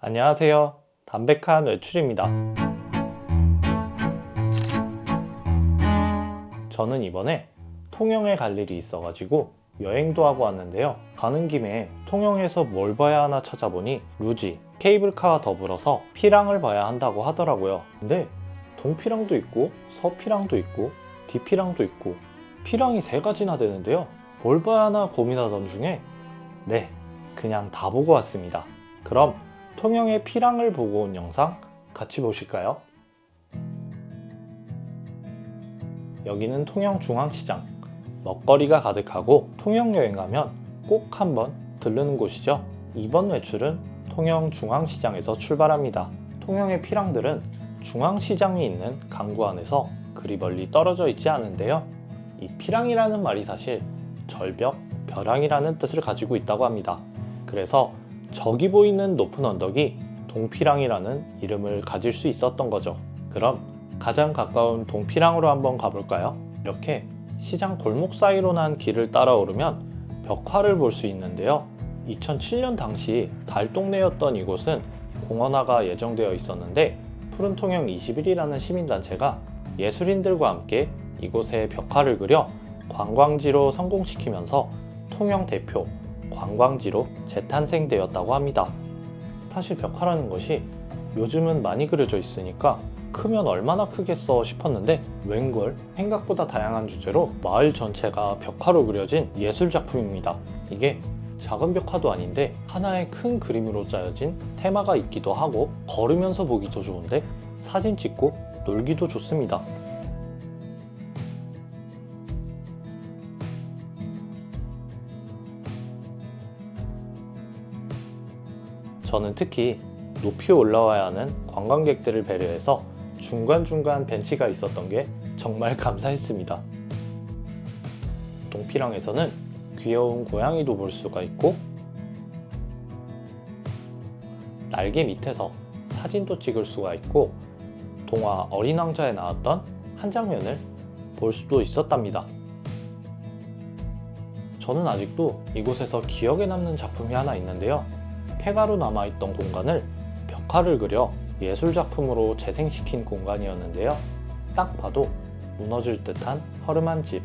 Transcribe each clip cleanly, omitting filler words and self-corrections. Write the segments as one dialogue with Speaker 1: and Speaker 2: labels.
Speaker 1: 안녕하세요. 담백한 외출입니다. 저는 이번에 통영에 갈 일이 있어가지고 여행도 하고 왔는데요. 가는 김에 통영에서 뭘 봐야 하나 찾아보니 루지, 케이블카와 더불어서 피랑을 봐야 한다고 하더라고요. 근데 동피랑도 있고 서피랑도 있고 디피랑도 있고 피랑이 3가지나 되는데요. 뭘 봐야 하나 고민하던 중에 그냥 다 보고 왔습니다. 그럼 통영의 피랑을 보고 온 영상 같이 보실까요? 여기는 통영 중앙시장. 먹거리가 가득하고 통영 여행 가면 꼭 한번 들르는 곳이죠. 이번 외출은 통영 중앙시장에서 출발합니다. 통영의 피랑들은 중앙시장이 있는 강구 안에서 그리 멀리 떨어져 있지 않은데요. 이 피랑이라는 말이 사실 절벽, 벼랑이라는 뜻을 가지고 있다고 합니다. 그래서 저기 보이는 높은 언덕이 동피랑이라는 이름을 가질 수 있었던 거죠. 그럼 가장 가까운 동피랑으로 한번 가볼까요? 이렇게 시장 골목 사이로 난 길을 따라 오르면 벽화를 볼 수 있는데요. 2007년 당시 달동네였던 이곳은 공원화가 예정되어 있었는데 푸른통영 21이라는 시민단체가 예술인들과 함께 이곳에 벽화를 그려 관광지로 성공시키면서 통영 대표 관광지로 재탄생되었다고 합니다. 사실 벽화라는 것이 요즘은 많이 그려져 있으니까 크면 얼마나 크겠어 싶었는데 웬걸 생각보다 다양한 주제로 마을 전체가 벽화로 그려진 예술 작품입니다. 이게 작은 벽화도 아닌데 하나의 큰 그림으로 짜여진 테마가 있기도 하고 걸으면서 보기도 좋은데 사진 찍고 놀기도 좋습니다. 저는 특히 높이 올라와야 하는 관광객들을 배려해서 중간중간 벤치가 있었던 게 정말 감사했습니다. 동피랑에서는 귀여운 고양이도 볼 수가 있고 날개 밑에서 사진도 찍을 수가 있고 동화 어린 왕자에 나왔던 한 장면을 볼 수도 있었답니다. 저는 아직도 이곳에서 기억에 남는 작품이 하나 있는데요. 폐가로 남아있던 공간을 벽화를 그려 예술작품으로 재생시킨 공간이었는데요. 딱 봐도 무너질 듯한 허름한 집,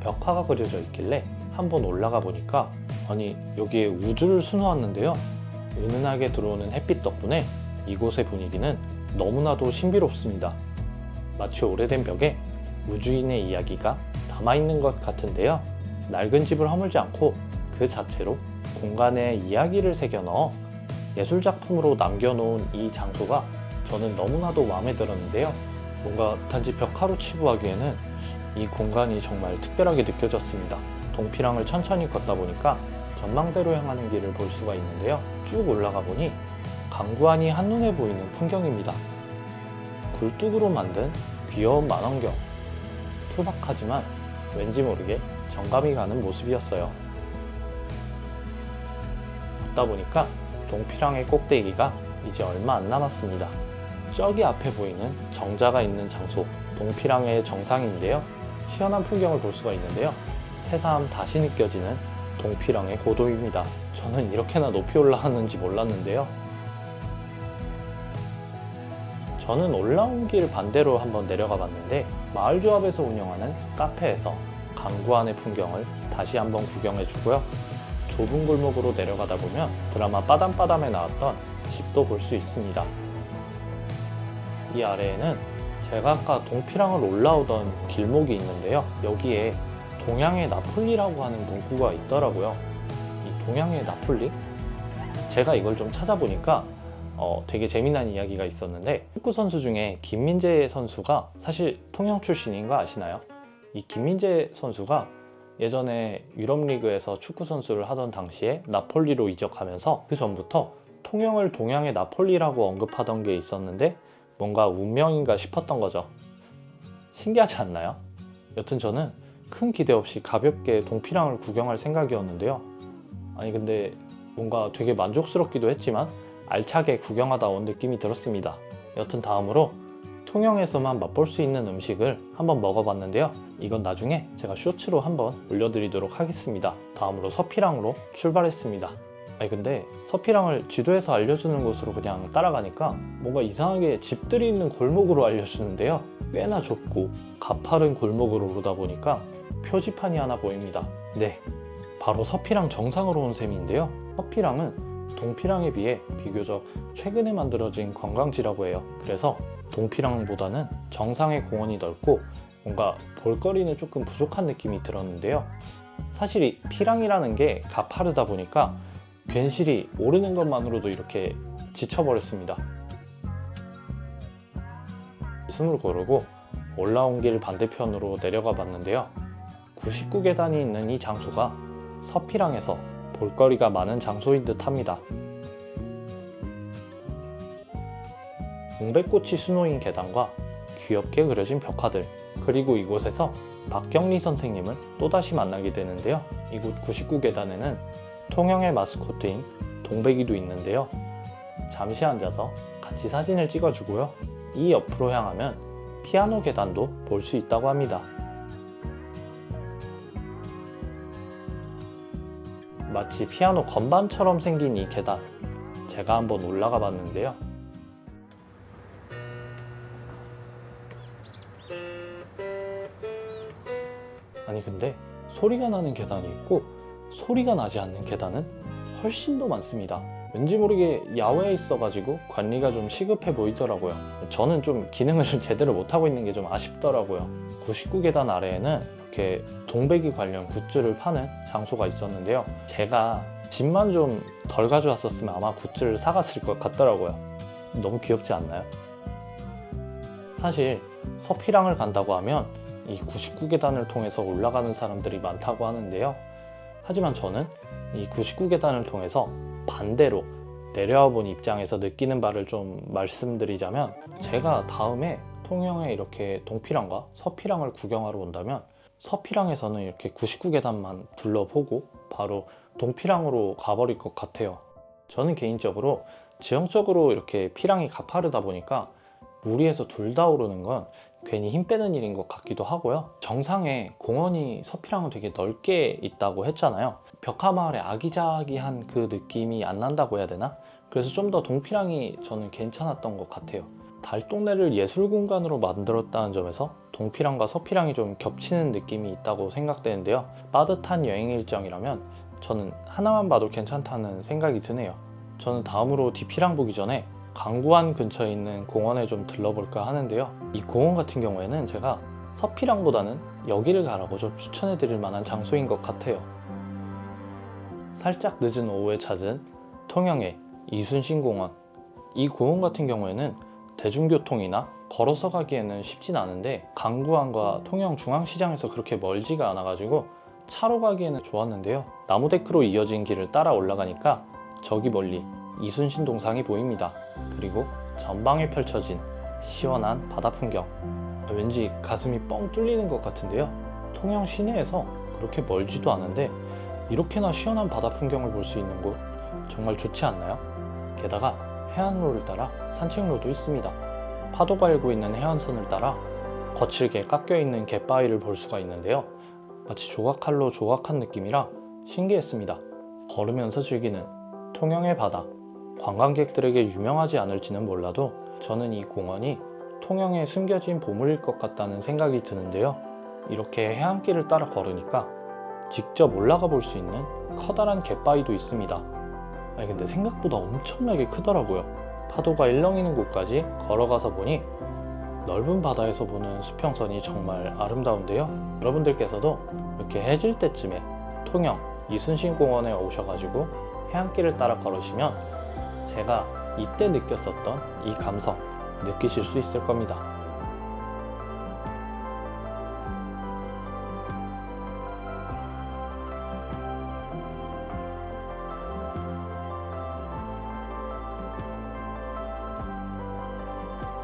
Speaker 1: 벽화가 그려져 있길래 한번 올라가 보니까 아니 여기에 우주를 수놓았는데요. 은은하게 들어오는 햇빛 덕분에 이곳의 분위기는 너무나도 신비롭습니다. 마치 오래된 벽에 우주인의 이야기가 남아있는 것 같은데요. 낡은 집을 허물지 않고 그 자체로 공간에 이야기를 새겨 넣어 예술작품으로 남겨놓은 이 장소가 저는 너무나도 마음에 들었는데요. 뭔가 단지 벽화로 치부하기에는 이 공간이 정말 특별하게 느껴졌습니다. 동피랑을 천천히 걷다 보니까 전망대로 향하는 길을 볼 수가 있는데요. 쭉 올라가 보니 강구안이 한눈에 보이는 풍경입니다. 굴뚝으로 만든 귀여운 만원경. 투박하지만 왠지 모르게 정감이 가는 모습이었어요. 걷다 보니까 동피랑의 꼭대기가 이제 얼마 안 남았습니다. 저기 앞에 보이는 정자가 있는 장소, 동피랑의 정상인데요. 시원한 풍경을 볼 수가 있는데요. 새삼 다시 느껴지는 동피랑의 고도입니다. 저는 이렇게나 높이 올라왔는지 몰랐는데요. 저는 올라온 길 반대로 한번 내려가 봤는데 마을조합에서 운영하는 카페에서 강구안의 풍경을 다시 한번 구경해 주고요. 좁은 골목으로 내려가다 보면 드라마 빠담빠담에 나왔던 집도 볼 수 있습니다. 이 아래에는 제가 아까 동피랑을 올라오던 길목이 있는데요. 여기에 동양의 나폴리라고 하는 문구가 있더라고요. 이 동양의 나폴리? 제가 이걸 좀 찾아보니까 되게 재미난 이야기가 있었는데 축구 선수 중에 김민재 선수가 사실 통영 출신인 거 아시나요? 이 김민재 선수가 예전에 유럽리그에서 축구 선수를 하던 당시에 나폴리로 이적하면서 그 전부터 통영을 동양의 나폴리라고 언급하던 게 있었는데 뭔가 운명인가 싶었던 거죠. 신기하지 않나요? 여튼 저는 큰 기대 없이 가볍게 동피랑을 구경할 생각이었는데요. 아니 근데 뭔가 되게 만족스럽기도 했지만 알차게 구경하다 온 느낌이 들었습니다. 여튼 다음으로 통영에서만 맛볼 수 있는 음식을 한번 먹어봤는데요. 이건 나중에 제가 쇼츠로 한번 올려드리도록 하겠습니다. 다음으로 서피랑으로 출발했습니다. 아니 근데 서피랑을 지도에서 알려주는 곳으로 그냥 따라가니까 뭔가 이상하게 집들이 있는 골목으로 알려주는데요. 꽤나 좁고 가파른 골목으로 오르다 보니까 표지판이 하나 보입니다. 네, 바로 서피랑 정상으로 온 셈인데요. 서피랑은 동피랑에 비해 비교적 최근에 만들어진 관광지라고 해요. 그래서 동피랑보다는 정상의 공원이 넓고 뭔가 볼거리는 조금 부족한 느낌이 들었는데요. 사실 이 피랑이라는 게 가파르다 보니까 괜시리 오르는 것만으로도 이렇게 지쳐버렸습니다. 숨을 고르고 올라온 길 반대편으로 내려가 봤는데요. 99계단이 있는 이 장소가 서피랑에서 볼거리가 많은 장소인 듯 합니다. 동백꽃이 수놓인 계단과 귀엽게 그려진 벽화들, 그리고 이곳에서 박경리 선생님을 또다시 만나게 되는데요. 이곳 99계단에는 통영의 마스코트인 동백이도 있는데요. 잠시 앉아서 같이 사진을 찍어주고요. 이 옆으로 향하면 피아노 계단도 볼 수 있다고 합니다. 마치 피아노 건반처럼 생긴 이 계단, 제가 한번 올라가 봤는데요. 아니 근데 소리가 나는 계단이 있고 소리가 나지 않는 계단은 훨씬 더 많습니다. 왠지 모르게 야외에 있어가지고 관리가 좀 시급해 보이더라고요. 저는 좀 기능을 좀 제대로 못하고 있는 게 좀 아쉽더라고요. 99계단 아래에는 이렇게 동백이 관련 굿즈를 파는 장소가 있었는데요. 제가 짐만 좀 덜 가져왔었으면 아마 굿즈를 사갔을 것 같더라고요. 너무 귀엽지 않나요? 사실 서피랑을 간다고 하면 이 99계단을 통해서 올라가는 사람들이 많다고 하는데요. 하지만 저는 이 99계단을 통해서 반대로 내려와 본 입장에서 느끼는 바를 좀 말씀드리자면, 제가 다음에 통영에 이렇게 동피랑과 서피랑을 구경하러 온다면 서피랑에서는 이렇게 99계단만 둘러보고 바로 동피랑으로 가버릴 것 같아요. 저는 개인적으로 지형적으로 이렇게 피랑이 가파르다 보니까 무리해서 둘 다 오르는 건 괜히 힘 빼는 일인 것 같기도 하고요. 정상에 공원이 서피랑은 되게 넓게 있다고 했잖아요. 벽화마을의 아기자기한 그 느낌이 안 난다고 해야 되나? 그래서 좀 더 동피랑이 저는 괜찮았던 것 같아요. 달동네를 예술 공간으로 만들었다는 점에서 동피랑과 서피랑이 좀 겹치는 느낌이 있다고 생각되는데요. 빠듯한 여행 일정이라면 저는 하나만 봐도 괜찮다는 생각이 드네요. 저는 다음으로 디피랑 보기 전에 강구안 근처에 있는 공원에 좀 들러볼까 하는데요. 이 공원 같은 경우에는 제가 서피랑보다는 여기를 가라고 좀 추천해 드릴 만한 장소인 것 같아요. 살짝 늦은 오후에 찾은 통영의 이순신공원. 이 공원 같은 경우에는 대중교통이나 걸어서 가기에는 쉽진 않은데 강구안과 통영중앙시장에서 그렇게 멀지가 않아가지고 차로 가기에는 좋았는데요. 나무데크로 이어진 길을 따라 올라가니까 저기 멀리 이순신 동상이 보입니다. 그리고 전방에 펼쳐진 시원한 바다 풍경, 왠지 가슴이 뻥 뚫리는 것 같은데요. 통영 시내에서 그렇게 멀지도 않은데 이렇게나 시원한 바다 풍경을 볼 수 있는 곳 정말 좋지 않나요? 게다가 해안로를 따라 산책로도 있습니다. 파도가 일고 있는 해안선을 따라 거칠게 깎여있는 갯바위를 볼 수가 있는데요. 마치 조각칼로 조각한 느낌이라 신기했습니다. 걸으면서 즐기는 통영의 바다, 관광객들에게 유명하지 않을지는 몰라도 저는 이 공원이 통영에 숨겨진 보물일 것 같다는 생각이 드는데요. 이렇게 해안길을 따라 걸으니까 직접 올라가 볼 수 있는 커다란 갯바위도 있습니다. 아니 근데 생각보다 엄청나게 크더라고요. 파도가 일렁이는 곳까지 걸어가서 보니 넓은 바다에서 보는 수평선이 정말 아름다운데요. 여러분들께서도 이렇게 해질 때쯤에 통영 이순신공원에 오셔가지고 해안길을 따라 걸으시면 제가 이때 느꼈었던 이 감성 느끼실 수 있을 겁니다.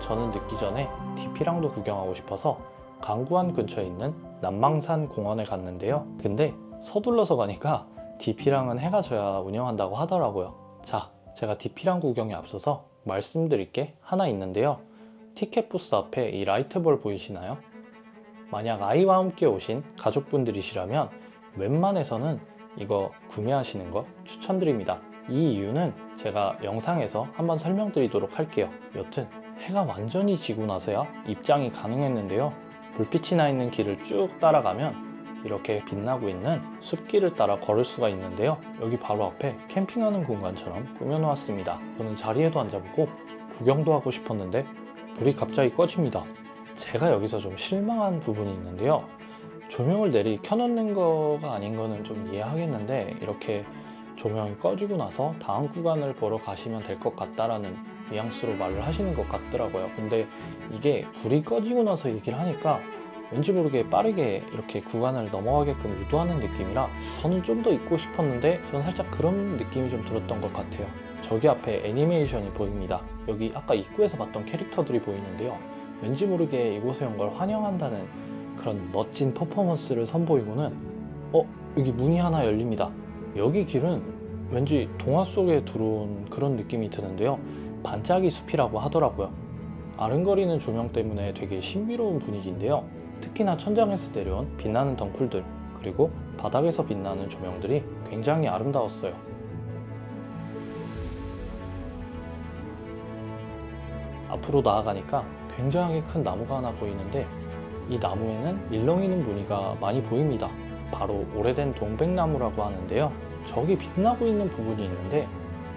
Speaker 1: 저는 늦기 전에 디피랑도 구경하고 싶어서 강구안 근처에 있는 남망산 공원에 갔는데요. 근데 서둘러서 가니까 디피랑은 해가 져야 운영한다고 하더라고요. 자, 제가 디피랑 구경에 앞서서 말씀드릴 게 하나 있는데요. 티켓 부스 앞에 이 라이트볼 보이시나요? 만약 아이와 함께 오신 가족분들이시라면 웬만해서는 이거 구매하시는 거 추천드립니다. 이 이유는 제가 영상에서 한번 설명드리도록 할게요. 여튼 해가 완전히 지고 나서야 입장이 가능했는데요. 불빛이 나 있는 길을 쭉 따라가면 이렇게 빛나고 있는 숲길을 따라 걸을 수가 있는데요. 여기 바로 앞에 캠핑하는 공간처럼 꾸며놓았습니다. 저는 자리에도 앉아보고 구경도 하고 싶었는데 불이 갑자기 꺼집니다. 제가 여기서 좀 실망한 부분이 있는데요. 조명을 내리 켜놓는 거가 아닌 거는 좀 이해하겠는데 이렇게 조명이 꺼지고 나서 다음 구간을 보러 가시면 될 것 같다라는 뉘앙스로 말을 하시는 것 같더라고요. 근데 이게 불이 꺼지고 나서 얘기를 하니까 왠지 모르게 빠르게 이렇게 구간을 넘어가게끔 유도하는 느낌이라 저는 좀 더 있고 싶었는데 저는 살짝 그런 느낌이 좀 들었던 것 같아요. 저기 앞에 애니메이션이 보입니다. 여기 아까 입구에서 봤던 캐릭터들이 보이는데요. 왠지 모르게 이곳에 온 걸 환영한다는 그런 멋진 퍼포먼스를 선보이고는 여기 문이 하나 열립니다. 여기 길은 왠지 동화 속에 들어온 그런 느낌이 드는데요. 반짝이 숲이라고 하더라고요. 아른거리는 조명 때문에 되게 신비로운 분위기인데요. 특히나 천장에서 내려온 빛나는 덩쿨들 그리고 바닥에서 빛나는 조명들이 굉장히 아름다웠어요. 앞으로 나아가니까 굉장히 큰 나무가 하나 보이는데 이 나무에는 일렁이는 무늬가 많이 보입니다. 바로 오래된 동백나무라고 하는데요. 저기 빛나고 있는 부분이 있는데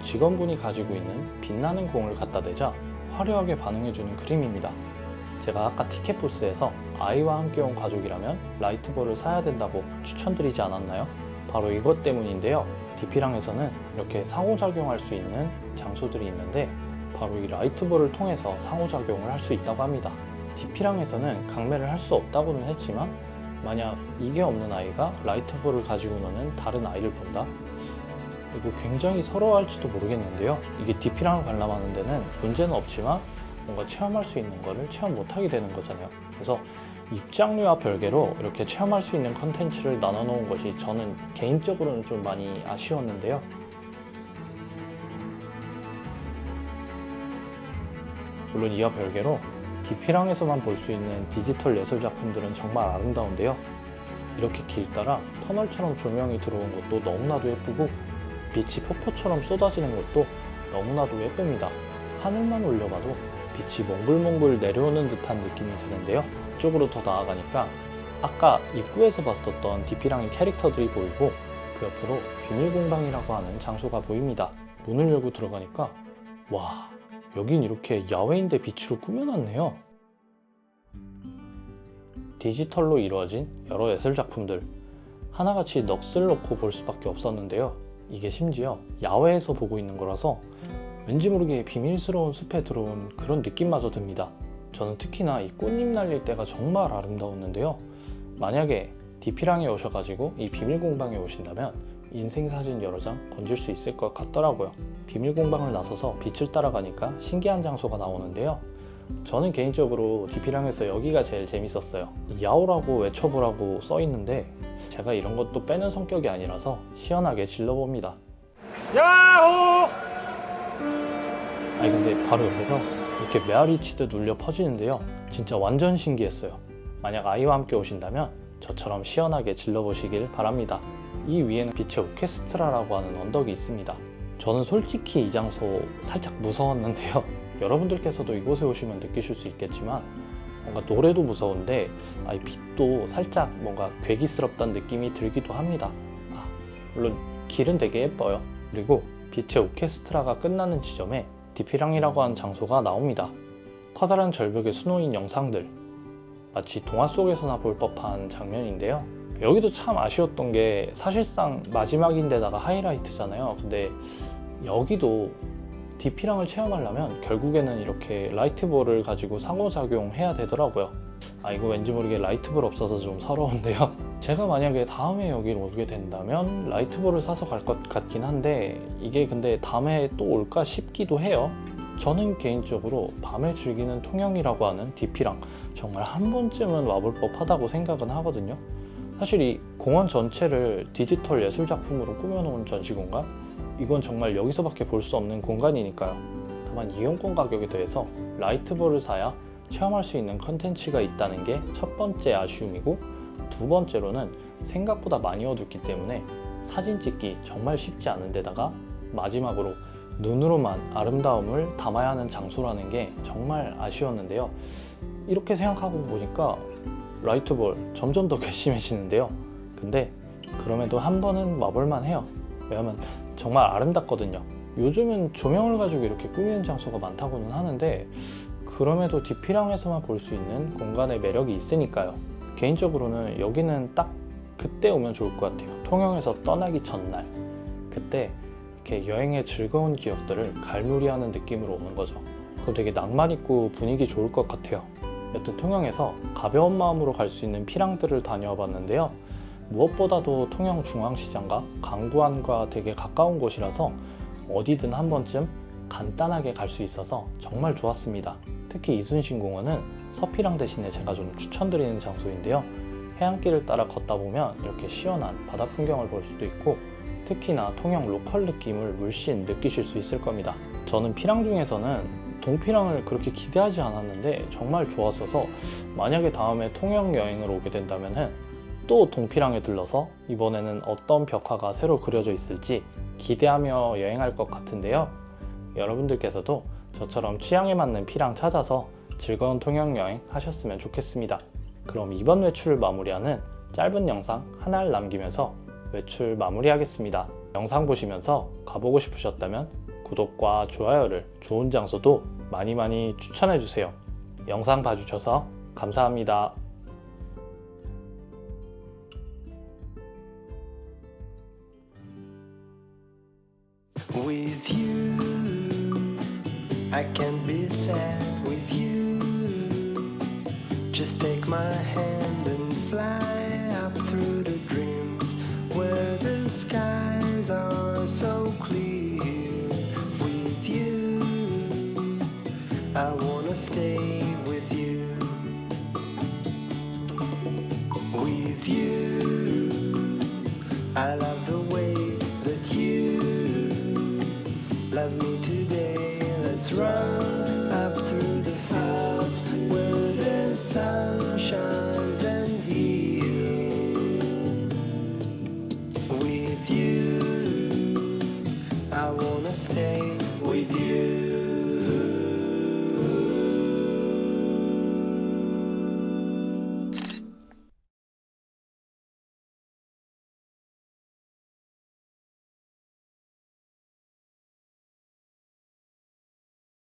Speaker 1: 직원분이 가지고 있는 빛나는 공을 갖다 대자 화려하게 반응해주는 그림입니다. 제가 아까 티켓 부스에서 아이와 함께 온 가족이라면 라이트볼을 사야 된다고 추천드리지 않았나요? 바로 이것 때문인데요. 디피랑에서는 이렇게 상호작용할 수 있는 장소들이 있는데 바로 이 라이트볼을 통해서 상호작용을 할 수 있다고 합니다. 디피랑에서는 강매를 할 수 없다고는 했지만 만약 이게 없는 아이가 라이트볼을 가지고 노는 다른 아이를 본다? 이거 굉장히 서러워할지도 모르겠는데요. 이게 디피랑을 관람하는 데는 문제는 없지만 뭔가 체험할 수 있는 거를 체험 못하게 되는 거잖아요. 그래서 입장료와 별개로 이렇게 체험할 수 있는 컨텐츠를 나눠 놓은 것이 저는 개인적으로는 좀 많이 아쉬웠는데요. 물론 이와 별개로 디피랑에서만 볼 수 있는 디지털 예술 작품들은 정말 아름다운데요. 이렇게 길 따라 터널처럼 조명이 들어온 것도 너무나도 예쁘고 빛이 폭포처럼 쏟아지는 것도 너무나도 예쁩니다. 하늘만 올려봐도 빛이 몽글몽글 내려오는 듯한 느낌이 드는데요. 이쪽으로 더 나아가니까 아까 입구에서 봤었던 디피랑의 캐릭터들이 보이고 그 옆으로 비밀공방이라고 하는 장소가 보입니다. 문을 열고 들어가니까 와, 여긴 이렇게 야외인데 빛으로 꾸며놨네요. 디지털로 이루어진 여러 예술 작품들 하나같이 넋을 놓고 볼 수밖에 없었는데요. 이게 심지어 야외에서 보고 있는 거라서 왠지 모르게 비밀스러운 숲에 들어온 그런 느낌마저 듭니다. 저는 특히나 이 꽃잎 날릴 때가 정말 아름다웠는데요. 만약에 디피랑에 오셔가지고 이 비밀공방에 오신다면 인생사진 여러 장 건질 수 있을 것 같더라고요. 비밀공방을 나서서 빛을 따라가니까 신기한 장소가 나오는데요. 저는 개인적으로 디피랑에서 여기가 제일 재밌었어요. 야오라고 외쳐보라고 써있는데 제가 이런 것도 빼는 성격이 아니라서 시원하게 질러봅니다. 야호! 아니 근데 바로 옆에서 이렇게 메아리 치듯 울려 퍼지는데요. 진짜 완전 신기했어요. 만약 아이와 함께 오신다면 저처럼 시원하게 질러보시길 바랍니다. 이 위에는 빛의 오케스트라라고 하는 언덕이 있습니다. 저는 솔직히 이 장소 살짝 무서웠는데요. 여러분들께서도 이곳에 오시면 느끼실 수 있겠지만 뭔가 노래도 무서운데 이 빛도 살짝 뭔가 괴기스럽다는 느낌이 들기도 합니다. 물론 길은 되게 예뻐요. 그리고 빛의 오케스트라가 끝나는 지점에 디피랑이라고 하는 장소가 나옵니다. 커다란 절벽에 수놓인 영상들 마치 동화 속에서나 볼 법한 장면인데요. 여기도 참 아쉬웠던 게 사실상 마지막인데다가 하이라이트잖아요. 근데 여기도 디피랑을 체험하려면 결국에는 이렇게 라이트볼을 가지고 상호작용해야 되더라고요. 이거 왠지 모르게 라이트볼 없어서 좀 서러운데요. 제가 만약에 다음에 여기를 오게 된다면 라이트볼을 사서 갈 것 같긴 한데 이게 근데 다음에 또 올까 싶기도 해요. 저는 개인적으로 밤에 즐기는 통영이라고 하는 디피랑 정말 한 번쯤은 와볼 법하다고 생각은 하거든요. 사실 이 공원 전체를 디지털 예술 작품으로 꾸며놓은 전시공간? 이건 정말 여기서밖에 볼 수 없는 공간이니까요. 다만 이용권 가격에 대해서 라이트볼을 사야 체험할 수 있는 컨텐츠가 있다는 게 첫 번째 아쉬움이고, 두 번째로는 생각보다 많이 어둡기 때문에 사진 찍기 정말 쉽지 않은 데다가 마지막으로 눈으로만 아름다움을 담아야 하는 장소라는 게 정말 아쉬웠는데요. 이렇게 생각하고 보니까 라이트볼 점점 더 괘씸해지는데요. 근데 그럼에도 한 번은 와볼만 해요. 왜냐면 정말 아름답거든요. 요즘은 조명을 가지고 이렇게 꾸미는 장소가 많다고는 하는데 그럼에도 디피랑에서만 볼 수 있는 공간의 매력이 있으니까요. 개인적으로는 여기는 딱 그때 오면 좋을 것 같아요. 통영에서 떠나기 전날, 그때 이렇게 여행의 즐거운 기억들을 갈무리하는 느낌으로 오는 거죠. 그럼 되게 낭만 있고 분위기 좋을 것 같아요. 여튼 통영에서 가벼운 마음으로 갈 수 있는 피랑들을 다녀와 봤는데요. 무엇보다도 통영 중앙시장과 강구안과 되게 가까운 곳이라서 어디든 한 번쯤 간단하게 갈 수 있어서 정말 좋았습니다. 특히 이순신공원은 서피랑 대신에 제가 좀 추천드리는 장소인데요. 해안길을 따라 걷다 보면 이렇게 시원한 바다 풍경을 볼 수도 있고 특히나 통영 로컬 느낌을 물씬 느끼실 수 있을 겁니다. 저는 피랑 중에서는 동피랑을 그렇게 기대하지 않았는데 정말 좋았어서 만약에 다음에 통영 여행을 오게 된다면 또 동피랑에 들러서 이번에는 어떤 벽화가 새로 그려져 있을지 기대하며 여행할 것 같은데요. 여러분들께서도 저처럼 취향에 맞는 피랑 찾아서 즐거운 통영 여행 하셨으면 좋겠습니다. 그럼 이번 외출을 마무리하는 짧은 영상 하나를 남기면서 외출 마무리하겠습니다. 영상 보시면서 가보고 싶으셨다면 구독과 좋아요를, 좋은 장소도 많이 추천해주세요. 영상 봐주셔서 감사합니다.
Speaker 2: With you, I can't be sad with you. Just take my hand and fly up through the dreams where the skies are so clear. With you, I wanna stay with you. With you, I love the way that you love me today. Let's run.